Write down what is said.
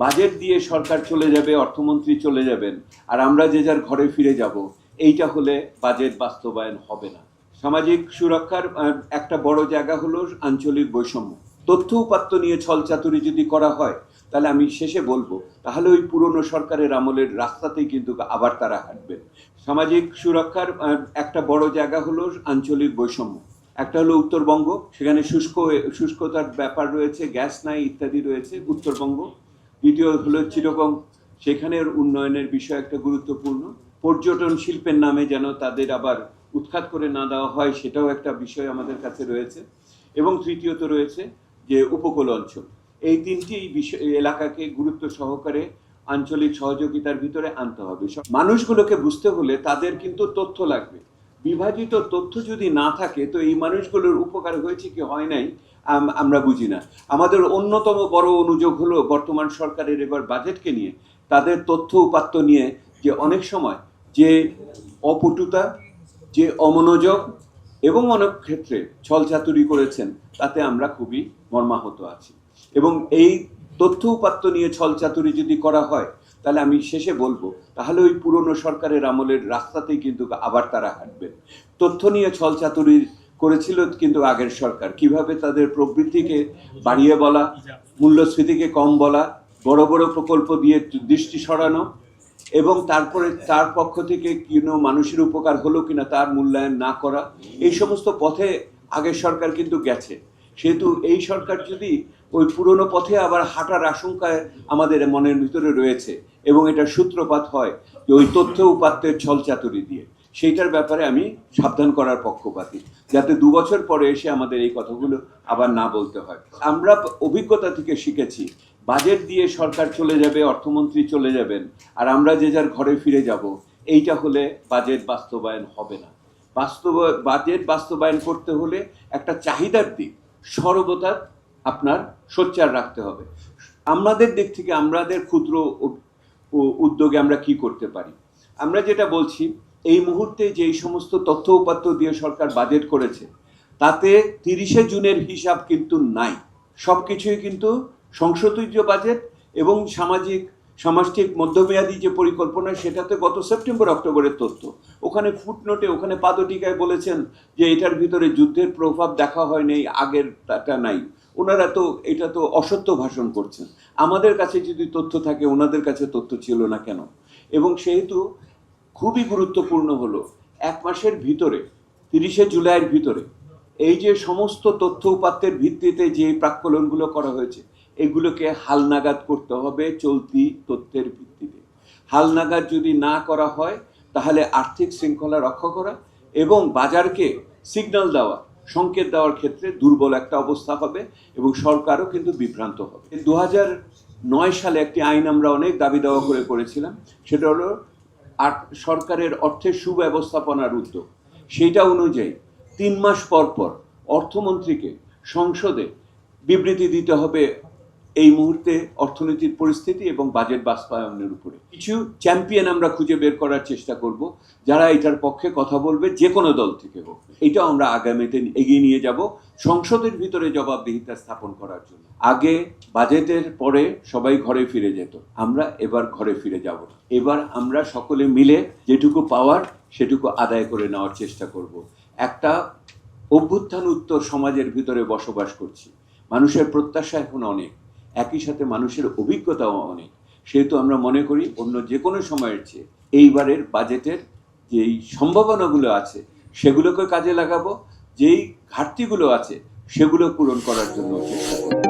Budget দিয়ে সরকার চলে যাবে, অর্থমন্ত্রী চলে যাবেন, আর আমরা যে যার ঘরে ফিরে যাব, এইটা হলে বাজেট বাস্তবায়ন হবে না। সামাজিক সুরক্ষার একটা বড় জায়গা হলো আঞ্চলিক বৈষম্য। তথ্য উপাত্ত নিয়ে ছলচাতুরি যদি করা হয়, তাহলে আমি শেষে বলবো, তাহলে ওই পুরনো সরকারের আমলের রাস্তাতেই কিন্তু আবার তারা হাঁটবেন। সামাজিক সুরক্ষার একটা বড় জায়গা হলো আঞ্চলিক বৈষম্য। একটা হলো উত্তরবঙ্গ, সেখানে শুষ্কতার ব্যাপার রয়েছে, গ্যাস নাই ইত্যাদি রয়েছে উত্তরবঙ্গ। দ্বিতীয় হলো চিরগং, সেখানের উন্নয়নের বিষয় একটা গুরুত্বপূর্ণ। পর্যটন শিল্পের নামে যেন তাদের আবার উৎখাত করে না দেওয়া হয়, সেটাও একটা বিষয় আমাদের কাছে রয়েছে। এবং তৃতীয়ত রয়েছে যে উপকূল অঞ্চল। এই তিনটি বিষয় এলাকাকে গুরুত্ব সহকারে আঞ্চলিক সহযোগিতার ভিতরে আনতে হবে। মানুষগুলোকে বুঝতে হলে তাদের কিন্তু তথ্য লাগবে। বিভাজিত তথ্য যদি না থাকে, তো এই মানুষগুলোর উপকার হয়েছে কি হয় নাই আমরা বুঝি না। আমাদের অন্যতম বড় অনুযোগ হলো বর্তমান সরকারের এবার বাজেটকে নিয়ে, তাদের তথ্য উপাত্ত নিয়ে যে অনেক সময় যে অপটুতা, যে অমনোযোগ এবং অনেক ক্ষেত্রে ছলচাতুরি করেছেন, তাতে আমরা খুবই মর্মাহত আছি। এবং এই তথ্য উপাত্ত নিয়ে ছলচাতুরি যদি করা হয়, তাহলে আমি শেষে বলবো, তাহলে ওই পুরনো সরকারের আমলের রাস্তাতেই কিন্তু আবার তারা হাঁটবেন। তথ্য নিয়ে ছলচাতুরি করেছিল কিন্তু আগের সরকার, কিভাবে তাদের প্রবৃদ্ধিকে বাড়িয়ে বলা, মূল্যস্ফীতিকে কম বলা, বড় বড় প্রকল্প দিয়ে দৃষ্টি সরানো, এবং তারপরে তার পক্ষ থেকে মানুষের উপকার হলো কিনা তার মূল্যায়ন না করা, এই সমস্ত পথে আগের সরকার কিন্তু গেছে। সেহেতু এই সরকার যদি ওই পুরনো পথে আবার হাঁটার আশঙ্কায় আমাদের মনের ভিতরে রয়েছে, এবং এটা সূত্রপাত হয় যে ওই তথ্য উপাত্তের ছলচাতুরি দিয়ে, সেইটার ব্যাপারে আমি সাবধান করার পক্ষপাতী, যাতে 2 বছর পরে এসে আমাদের এই কথাগুলো আবার না বলতে হয়। আমরা অভিজ্ঞতা থেকে শিখেছি, বাজেট দিয়ে সরকার চলে যাবে, অর্থমন্ত্রী চলে যাবেন, আর আমরা যে যার ঘরে ফিরে যাব, এইটা হলে বাজেট বাস্তবায়ন হবে না। বাজেট বাস্তবায়ন করতে হলে একটা চাহিদার দিক সর্বদা আপনার সোচ্চার রাখতে হবে। আমাদের দিক থেকে আমাদের ক্ষুদ্র উদ্যোগে আমরা কি করতে পারি, আমরা যেটা বলছি, এই মুহূর্তে যেই সমস্ত তথ্য উপাত্ত দিয়ে সরকার বাজেট করেছে, তাতে 30শে জুনের হিসাব কিন্তু নাই। সব কিছুই কিন্তু সংশোধিত বাজেট এবং সামষ্টিক মধ্যমেয়াদী যে পরিকল্পনা, সেটাতে গত সেপ্টেম্বর অক্টোবরের তথ্য। ওখানে ফুটনোটে, ওখানে পাদটিকায় বলেছেন যে এটার ভিতরে যুদ্ধের প্রভাব দেখা হয় নাই, আগেরটা নাই। ওনারা তো এটা তো অসত্য ভাষণ করছেন। আমাদের কাছে যদি তথ্য থাকে, ওনাদের কাছে তথ্য ছিল না কেন? এবং সেহেতু খুবই গুরুত্বপূর্ণ হলো 1 মাসের ভিতরে, 30শে জুলাইয়ের ভিতরে, এই যে সমস্ত তথ্য উপাত্তের ভিত্তিতে যে প্রাক্কলনগুলো করা হয়েছে, এগুলোকে হালনাগাদ করতে হবে চলতি তথ্যের ভিত্তিতে। হালনাগাদ যদি না করা হয়, তাহলে আর্থিক শৃঙ্খলা রক্ষা করা এবং বাজারকে সিগন্যাল দেওয়া, সংকেত দেওয়ার ক্ষেত্রে দুর্বল একটা অবস্থা হবে, এবং সরকারও কিন্তু বিভ্রান্ত হবে। 2009 সালে একটি আইন আমরা অনেক দাবি দাওয়া করে করেছিলাম, সেটা হলো সরকারের অর্থের সুব্যবস্থাপনার উদ্যোগ। সেইটা অনুযায়ী 3 মাস পর পর অর্থমন্ত্রীকে সংসদে বিবৃতি দিতে হবে এই মুহূর্তে অর্থনীতির পরিস্থিতি এবং বাজেট বাস্তবায়নের উপরে। কিছু চ্যাম্পিয়ন আমরা খুঁজে বের করার চেষ্টা করব, যারা এটার পক্ষে কথা বলবে, যে কোনো দল থেকে হোক। এটাও আমরা আগামীতে এগিয়ে নিয়ে যাব সংসদের ভিতরে জবাবদিহিতা স্থাপন করার জন্য। আগে বাজেটের পরে সবাই ঘরে ফিরে যেত, আমরা এবার ঘরে ফিরে যাব না। এবার আমরা সকলে মিলে যেটুকু পাওয়ার সেটুকু আদায় করে নেওয়ার চেষ্টা করব। একটা অভ্যুত্থান উত্তর সমাজের ভিতরে বসবাস করছি, মানুষের প্রত্যাশা এখন অনেক, একই সাথে মানুষের অভিজ্ঞতাও অনেক। সেহেতু আমরা মনে করি অন্য যে কোনো সময়ের চেয়ে এইবারের বাজেটের যেই সম্ভাবনাগুলো আছে সেগুলোকে কাজে লাগাবো, যেই ঘাটতিগুলো আছে সেগুলো পূরণ করার জন্য চেষ্টা করব।